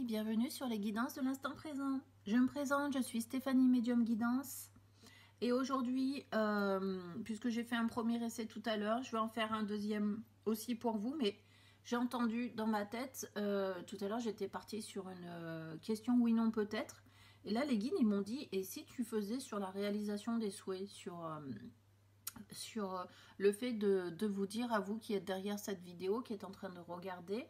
amis, bienvenue sur les guidances de l'instant présent. Je me présente, je suis Stéphanie Médium Guidance. Et aujourd'hui, puisque j'ai fait un premier essai tout à l'heure, je vais en faire un deuxième aussi pour vous. Mais j'ai entendu dans ma tête, tout à l'heure j'étais partie sur une question oui, non, peut-être. Et là les guides ils m'ont dit, et si tu faisais sur la réalisation des souhaits, sur le fait de vous dire à vous qui êtes derrière cette vidéo, qui est en train de regarder,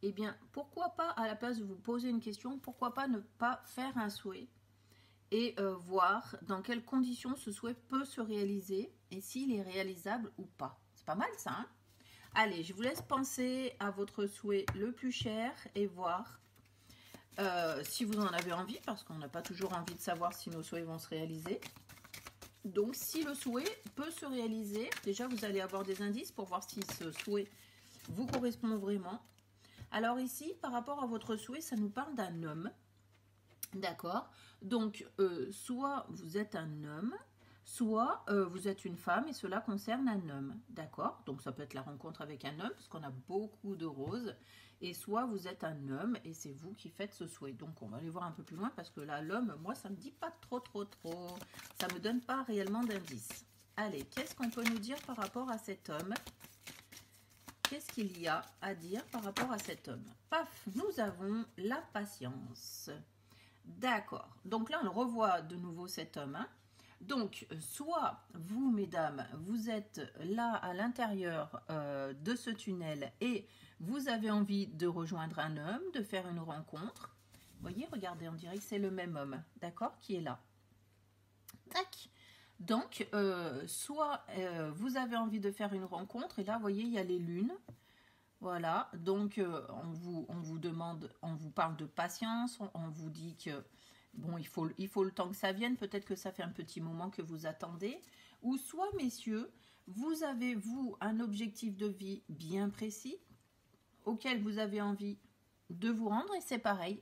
eh bien, pourquoi pas, à la place de vous poser une question, pourquoi pas ne pas faire un souhait et voir dans quelles conditions ce souhait peut se réaliser et s'il est réalisable ou pas. C'est pas mal ça, hein? Allez, je vous laisse penser à votre souhait le plus cher et voir si vous en avez envie, parce qu'on n'a pas toujours envie de savoir si nos souhaits vont se réaliser. Donc, si le souhait peut se réaliser, déjà vous allez avoir des indices pour voir si ce souhait vous correspond vraiment. Alors ici, par rapport à votre souhait, ça nous parle d'un homme, d'accord? Donc, soit vous êtes un homme, soit vous êtes une femme, et cela concerne un homme, d'accord? Donc, ça peut être la rencontre avec un homme, parce qu'on a beaucoup de roses, et soit vous êtes un homme, et c'est vous qui faites ce souhait. Donc, on va aller voir un peu plus loin, parce que là, l'homme, moi, ça ne me dit pas trop. Ça ne me donne pas réellement d'indice. Allez, qu'est-ce qu'on peut nous dire par rapport à cet homme? Qu'est-ce qu'il y a à dire par rapport à cet homme? Paf, nous avons la patience. D'accord. Donc là, on revoit de nouveau cet homme. Hein. Donc, soit vous, mesdames, vous êtes là à l'intérieur de ce tunnel et vous avez envie de rejoindre un homme, de faire une rencontre. Vous voyez, regardez, on dirait que c'est le même homme, d'accord, qui est là. Tac. Donc, soit vous avez envie de faire une rencontre, et là, vous voyez, il y a les lunes. Voilà, donc on vous demande, on vous parle de patience, on vous dit que, bon, il faut le temps que ça vienne, peut-être que ça fait un petit moment que vous attendez. Ou soit, messieurs, vous avez, vous, un objectif de vie bien précis, auquel vous avez envie de vous rendre, et c'est pareil.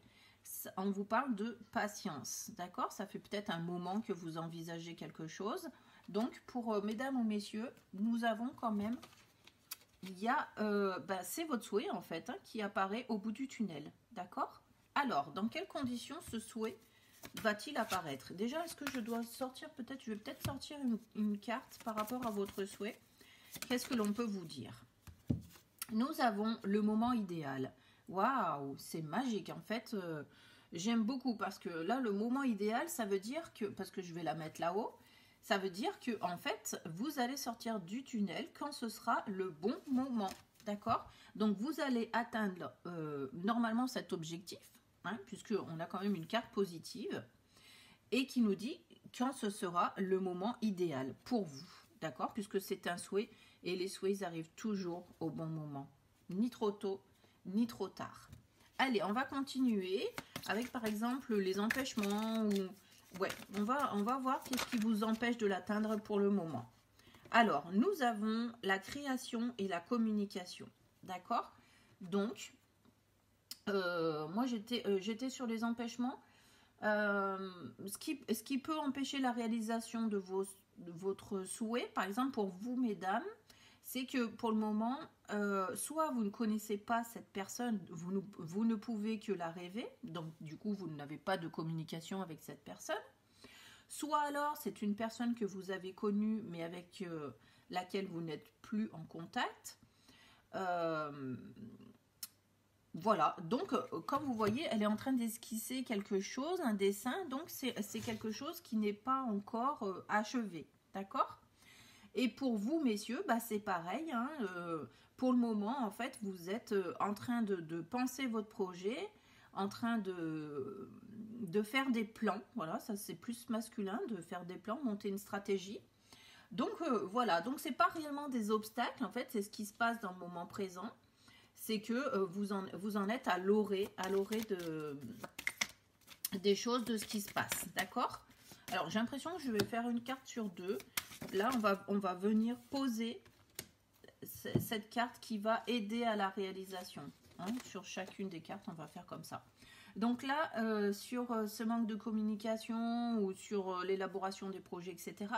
On vous parle de patience, d'accord? Ça fait peut-être un moment que vous envisagez quelque chose. Donc, pour mesdames ou messieurs, nous avons quand même, il y a, c'est votre souhait en fait, hein, qui apparaît au bout du tunnel, d'accord? Alors, dans quelles conditions ce souhait va-t-il apparaître? Déjà, est-ce que je dois sortir, peut-être, je vais peut-être sortir une carte par rapport à votre souhait. Qu'est-ce que l'on peut vous dire? Nous avons le moment idéal. Waouh, c'est magique en fait. J'aime beaucoup parce que là, le moment idéal, ça veut dire que, parce que je vais la mettre là-haut, ça veut dire que en fait, vous allez sortir du tunnel quand ce sera le bon moment, d'accord? Donc, vous allez atteindre normalement cet objectif, hein, puisqu'on a quand même une carte positive, et qui nous dit quand ce sera le moment idéal pour vous, d'accord? Puisque c'est un souhait, et les souhaits, ils arrivent toujours au bon moment, ni trop tôt, ni trop tard. Allez, on va continuer avec par exemple les empêchements. Ouais, on va voir qu'est-ce qui vous empêche de l'atteindre pour le moment. Alors, nous avons la création et la communication, d'accord? Donc, moi j'étais sur les empêchements. Ce qui peut empêcher la réalisation de votre souhait, par exemple pour vous mesdames, c'est que pour le moment, soit vous ne connaissez pas cette personne, vous ne pouvez que la rêver, donc du coup vous n'avez pas de communication avec cette personne, soit alors c'est une personne que vous avez connue mais avec laquelle vous n'êtes plus en contact. Voilà, donc comme vous voyez, elle est en train d'esquisser quelque chose, un dessin, donc c'est quelque chose qui n'est pas encore achevé, d'accord? Et pour vous, messieurs, c'est pareil, hein, pour le moment, en fait, vous êtes en train de penser votre projet, en train de faire des plans, voilà, ça c'est plus masculin, de faire des plans, monter une stratégie. Donc voilà, donc c'est pas réellement des obstacles, en fait, c'est ce qui se passe dans le moment présent. C'est que vous en êtes à l'orée des choses, de ce qui se passe, d'accord? Alors, j'ai l'impression que je vais faire une carte sur deux. Là, on va venir poser cette carte qui va aider à la réalisation. Hein, sur chacune des cartes, on va faire comme ça. Donc là, sur ce manque de communication ou sur l'élaboration des projets, etc.,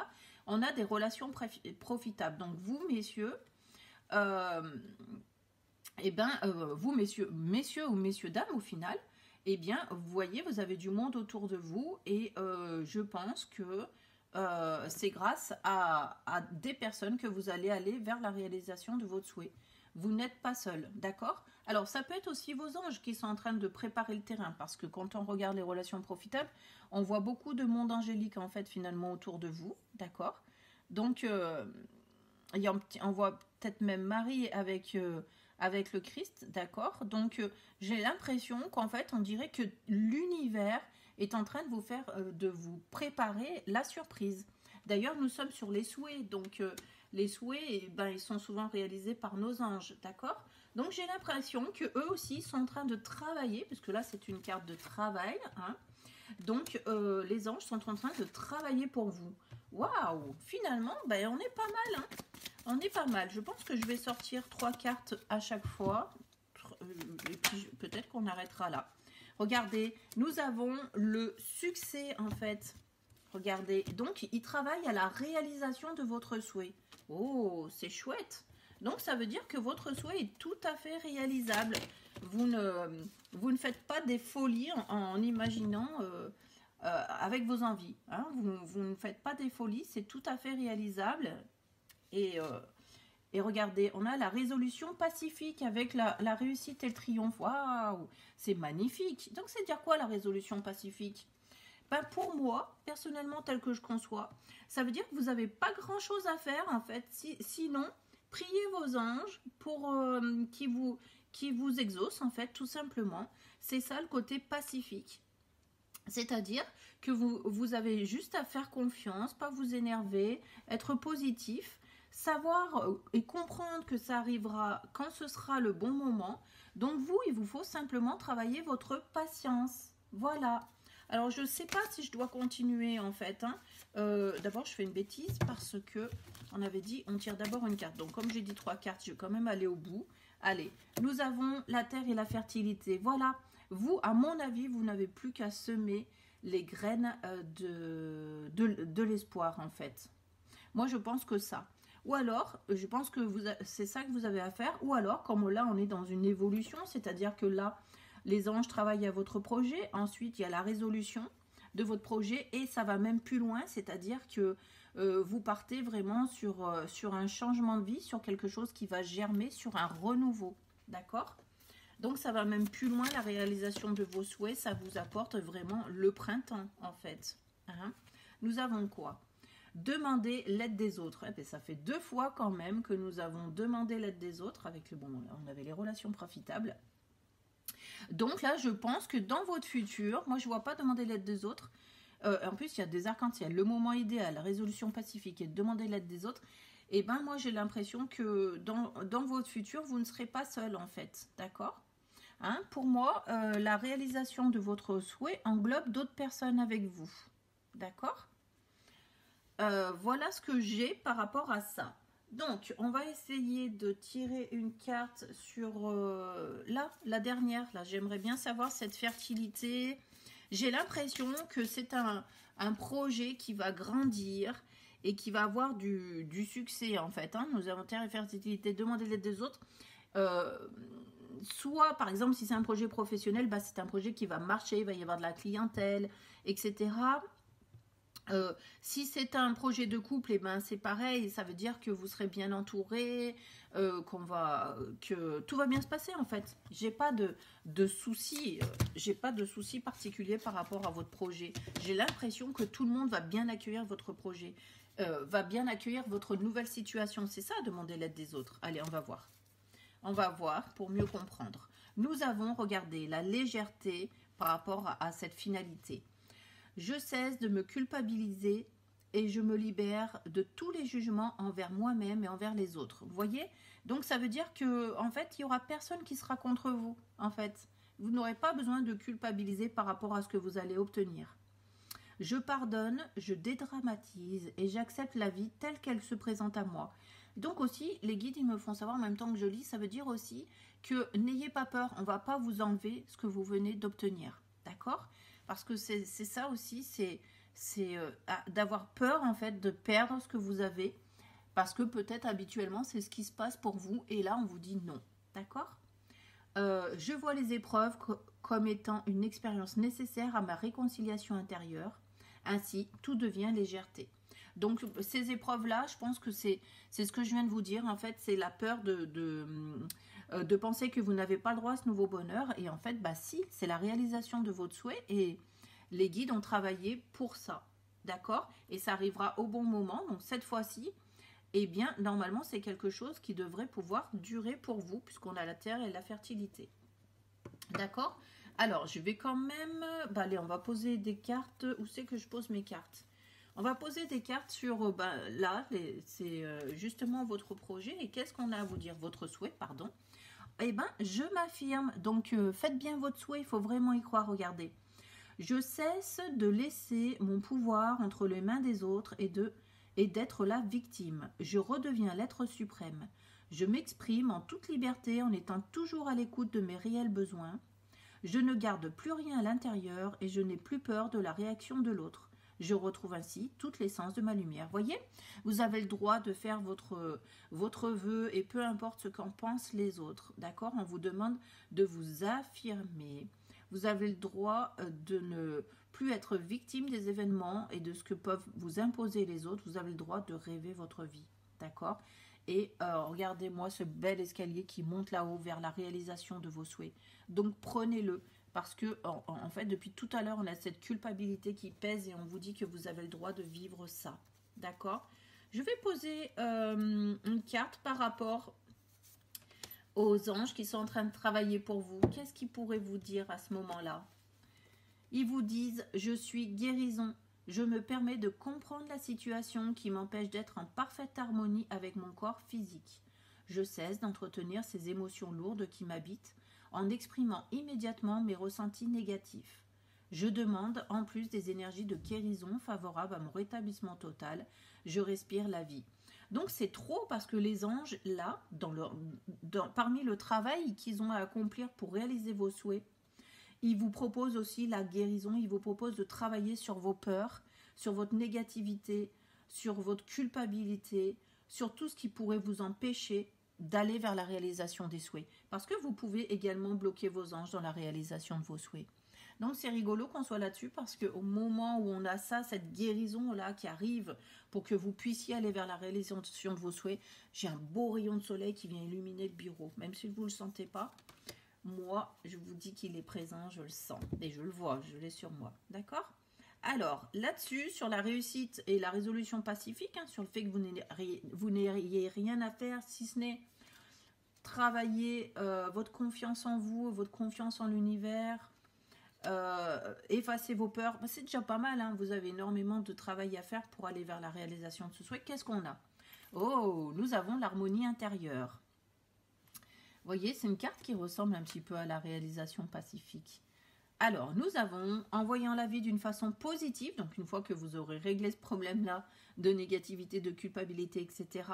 on a des relations profitables. Donc, vous, messieurs, vous, messieurs ou messieurs, dames, au final, eh bien, vous voyez, vous avez du monde autour de vous et je pense que c'est grâce à des personnes que vous allez aller vers la réalisation de votre souhait. Vous n'êtes pas seul, d'accord? Alors, ça peut être aussi vos anges qui sont en train de préparer le terrain, parce que quand on regarde les relations profitables, on voit beaucoup de monde angélique, en fait, finalement, autour de vous, d'accord? Donc, on voit peut-être même Marie avec le Christ, d'accord? Donc, j'ai l'impression qu'en fait, on dirait que l'univers est en train de vous faire, de vous préparer la surprise. D'ailleurs, nous sommes sur les souhaits, donc les souhaits, eh ben, ils sont souvent réalisés par nos anges, d'accord? Donc, j'ai l'impression que eux aussi sont en train de travailler, puisque là, c'est une carte de travail, hein. Donc, les anges sont en train de travailler pour vous. Waouh! Finalement, ben, on est pas mal, hein. On est pas mal. Je pense que je vais sortir 3 cartes à chaque fois. Et puis, peut-être qu'on arrêtera là. Regardez, nous avons le succès, en fait. Regardez. Donc, il travaille à la réalisation de votre souhait. Oh, c'est chouette. Donc, ça veut dire que votre souhait est tout à fait réalisable. Vous ne faites pas des folies en imaginant avec vos envies. Hein. Vous ne faites pas des folies, c'est tout à fait réalisable. Et regardez, on a la résolution pacifique avec la réussite et le triomphe. Waouh, c'est magnifique. Donc, c'est dire quoi la résolution pacifique? Ben, pour moi, personnellement, tel que je conçois, ça veut dire que vous n'avez pas grand-chose à faire, en fait. Sinon, priez vos anges pour qui vous exaucent, en fait, tout simplement. C'est ça le côté pacifique. C'est-à-dire que vous avez juste à faire confiance, pas vous énerver, être positif, savoir et comprendre que ça arrivera quand ce sera le bon moment. Donc vous, il vous faut simplement travailler votre patience. Voilà. Alors je ne sais pas si je dois continuer en fait. Hein. D'abord je fais une bêtise parce que on avait dit on tire d'abord une carte. Donc comme j'ai dit 3 cartes, je vais quand même aller au bout. Allez, nous avons la terre et la fertilité. Voilà. Vous, à mon avis, vous n'avez plus qu'à semer les graines de l'espoir, en fait. Moi, je pense que ça. Ou alors, je pense que c'est ça que vous avez à faire. Ou alors, comme là, on est dans une évolution, c'est-à-dire que là, les anges travaillent à votre projet. Ensuite, il y a la résolution de votre projet et ça va même plus loin, c'est-à-dire que vous partez vraiment sur un changement de vie, sur quelque chose qui va germer, sur un renouveau. D'accord ? Donc, ça va même plus loin, la réalisation de vos souhaits, ça vous apporte vraiment le printemps, en fait. Hein? Nous avons quoi? Demander l'aide des autres. Eh bien, ça fait 2 fois quand même que nous avons demandé l'aide des autres, avec on avait les relations profitables. Donc là, je pense que dans votre futur, moi, je ne vois pas demander l'aide des autres. En plus, il y a des arcs-en-ciel, le moment idéal, la résolution pacifique et demander l'aide des autres. Et ben moi, j'ai l'impression que dans votre futur, vous ne serez pas seul, en fait. D'accord ? Hein, pour moi, la réalisation de votre souhait englobe d'autres personnes avec vous. D'accord? Voilà ce que j'ai par rapport à ça. Donc, on va essayer de tirer une carte sur là, la dernière. Là, j'aimerais bien savoir cette fertilité. J'ai l'impression que c'est un projet qui va grandir et qui va avoir du succès, en fait. Hein. Nous avons terre et fertilité, demander l'aide des autres. Soit, par exemple, si c'est un projet professionnel, bah, c'est un projet qui va marcher, il va y avoir de la clientèle, etc. Si c'est un projet de couple, eh ben, c'est pareil, ça veut dire que vous serez bien entouré, que tout va bien se passer en fait. J'ai pas de soucis, particuliers par rapport à votre projet. J'ai l'impression que tout le monde va bien accueillir votre projet, va bien accueillir votre nouvelle situation. C'est ça, demander l'aide des autres. Allez, on va voir. On va voir pour mieux comprendre. Nous avons regardé la légèreté par rapport à cette finalité. Je cesse de me culpabiliser et je me libère de tous les jugements envers moi-même et envers les autres. Vous voyez? Donc ça veut dire que en fait, il n'y aura personne qui sera contre vous. En fait, vous n'aurez pas besoin de culpabiliser par rapport à ce que vous allez obtenir. Je pardonne, je dédramatise et j'accepte la vie telle qu'elle se présente à moi. Donc aussi, les guides, ils me font savoir en même temps que je lis, ça veut dire aussi que n'ayez pas peur, on ne va pas vous enlever ce que vous venez d'obtenir. D'accord ? Parce que c'est ça aussi, c'est d'avoir peur en fait de perdre ce que vous avez. Parce que peut-être habituellement, c'est ce qui se passe pour vous. Et là, on vous dit non. D'accord ? Je vois les épreuves comme étant une expérience nécessaire à ma réconciliation intérieure. Ainsi, tout devient légèreté. Donc, ces épreuves-là, je pense que c'est ce que je viens de vous dire. En fait, c'est la peur de penser que vous n'avez pas le droit à ce nouveau bonheur. Et en fait, bah si, c'est la réalisation de votre souhait. Et les guides ont travaillé pour ça. D'accord? Et ça arrivera au bon moment. Donc, cette fois-ci, eh bien, normalement, c'est quelque chose qui devrait pouvoir durer pour vous, puisqu'on a la terre et la fertilité. D'accord? Alors, je vais quand même... Bah, allez, on va poser des cartes. Où c'est que je pose mes cartes? On va poser des cartes sur... là, c'est justement votre projet. Et qu'est-ce qu'on a à vous dire? Votre souhait, pardon. Eh bien, je m'affirme. Donc, faites bien votre souhait. Il faut vraiment y croire. Regardez. Je cesse de laisser mon pouvoir entre les mains des autres et d'être la victime. Je redeviens l'être suprême. Je m'exprime en toute liberté en étant toujours à l'écoute de mes réels besoins. Je ne garde plus rien à l'intérieur et je n'ai plus peur de la réaction de l'autre. Je retrouve ainsi toute l'essence de ma lumière. Voyez, vous avez le droit de faire votre vœu et peu importe ce qu'en pensent les autres. D'accord? On vous demande de vous affirmer. Vous avez le droit de ne plus être victime des événements et de ce que peuvent vous imposer les autres. Vous avez le droit de rêver votre vie. D'accord? Et regardez-moi ce bel escalier qui monte là-haut vers la réalisation de vos souhaits. Donc prenez-le. Parce que, en fait, depuis tout à l'heure, on a cette culpabilité qui pèse et on vous dit que vous avez le droit de vivre ça. D'accord? Je vais poser une carte par rapport aux anges qui sont en train de travailler pour vous. Qu'est-ce qu'ils pourraient vous dire à ce moment-là? Ils vous disent « Je suis guérison. Je me permets de comprendre la situation qui m'empêche d'être en parfaite harmonie avec mon corps physique. Je cesse d'entretenir ces émotions lourdes qui m'habitent en exprimant immédiatement mes ressentis négatifs. Je demande en plus des énergies de guérison favorables à mon rétablissement total. Je respire la vie. » Donc c'est trop parce que les anges, là, parmi le travail qu'ils ont à accomplir pour réaliser vos souhaits, ils vous proposent aussi la guérison, ils vous proposent de travailler sur vos peurs, sur votre négativité, sur votre culpabilité, sur tout ce qui pourrait vous empêcher d'aller vers la réalisation des souhaits. Parce que vous pouvez également bloquer vos anges dans la réalisation de vos souhaits. Donc c'est rigolo qu'on soit là-dessus parce qu'au moment où on a ça, cette guérison-là qui arrive pour que vous puissiez aller vers la réalisation de vos souhaits, j'ai un beau rayon de soleil qui vient illuminer le bureau. Même si vous ne le sentez pas, moi, je vous dis qu'il est présent, je le sens et je le vois, je l'ai sur moi. D'accord? Alors, là-dessus, sur la réussite et la résolution pacifique, sur le fait que vous n'ayez rien à faire, si ce n'est travailler votre confiance en vous, votre confiance en l'univers, effacer vos peurs, c'est déjà pas mal, vous avez énormément de travail à faire pour aller vers la réalisation de ce souhait. Qu'est-ce qu'on a? Oh, nous avons l'harmonie intérieure. Vous voyez, c'est une carte qui ressemble un petit peu à la réalisation pacifique. Alors, nous avons, en voyant la vie d'une façon positive, donc une fois que vous aurez réglé ce problème-là de négativité, de culpabilité, etc.,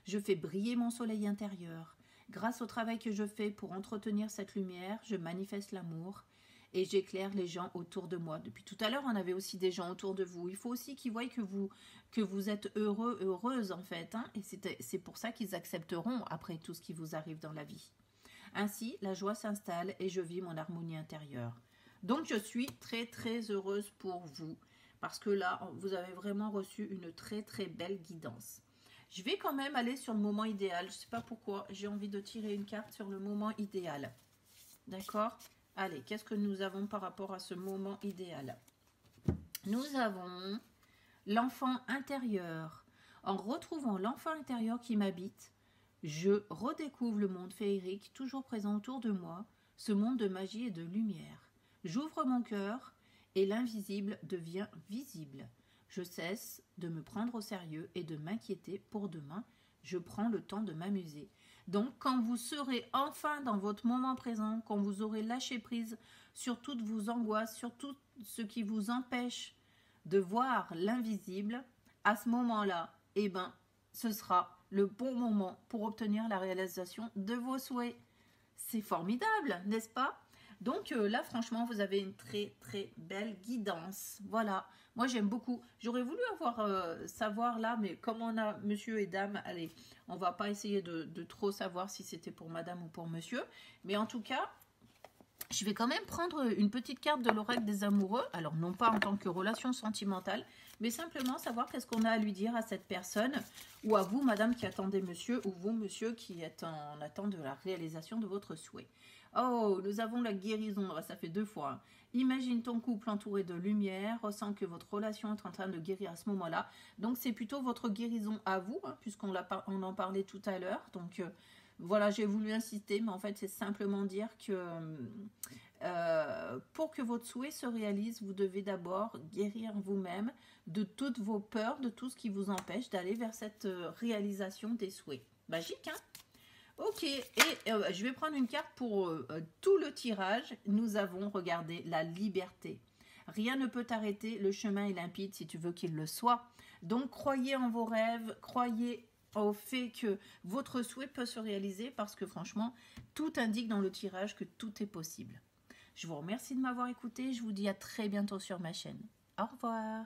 je fais briller mon soleil intérieur. Grâce au travail que je fais pour entretenir cette lumière, je manifeste l'amour et j'éclaire les gens autour de moi. Depuis tout à l'heure, on avait aussi des gens autour de vous. Il faut aussi qu'ils voient que vous êtes heureux, heureuse en fait. Et c'est pour ça qu'ils accepteront après tout ce qui vous arrive dans la vie. Ainsi, la joie s'installe et je vis mon harmonie intérieure. Donc, je suis très, très heureuse pour vous. Parce que là, vous avez vraiment reçu une très, très belle guidance. Je vais quand même aller sur le moment idéal. Je ne sais pas pourquoi. J'ai envie de tirer une carte sur le moment idéal. D'accord ? Allez, qu'est-ce que nous avons par rapport à ce moment idéal? Nous avons l'enfant intérieur. En retrouvant l'enfant intérieur qui m'habite, je redécouvre le monde féerique toujours présent autour de moi, ce monde de magie et de lumière. J'ouvre mon cœur et l'invisible devient visible. Je cesse de me prendre au sérieux et de m'inquiéter pour demain. Je prends le temps de m'amuser. Donc, quand vous serez enfin dans votre moment présent, quand vous aurez lâché prise sur toutes vos angoisses, sur tout ce qui vous empêche de voir l'invisible, à ce moment-là, eh ben, ce sera le bon moment pour obtenir la réalisation de vos souhaits. C'est formidable, n'est-ce pas? Donc là, franchement, vous avez une très, très belle guidance. Voilà, moi j'aime beaucoup. J'aurais voulu savoir là, mais comme on a monsieur et dame, allez, on va pas essayer de trop savoir si c'était pour madame ou pour monsieur. Mais en tout cas, Je vais quand même prendre une petite carte de l'oracle des amoureux. Alors, non pas en tant que relation sentimentale, mais simplement savoir qu'est-ce qu'on a à lui dire à cette personne. Ou à vous, madame, qui attendez monsieur, ou vous, monsieur, qui êtes en attente de la réalisation de votre souhait. Oh, nous avons la guérison. Ça fait 2 fois. Hein. Imagine ton couple entouré de lumière. Ressens que votre relation est en train de guérir à ce moment-là. Donc, c'est plutôt votre guérison à vous, hein, puisqu'on en parlait tout à l'heure. Donc, voilà, j'ai voulu insister, mais en fait, c'est simplement dire que pour que votre souhait se réalise, vous devez d'abord guérir vous-même de toutes vos peurs, de tout ce qui vous empêche d'aller vers cette réalisation des souhaits. Magique, hein? Ok, et je vais prendre une carte pour tout le tirage. Nous avons regardé la liberté. Rien ne peut t'arrêter, le chemin est limpide si tu veux qu'il le soit. Donc, croyez en vos rêves, croyez au fait que votre souhait peut se réaliser parce que franchement, tout indique dans le tirage que tout est possible. Je vous remercie de m'avoir écouté, je vous dis à très bientôt sur ma chaîne. Au revoir.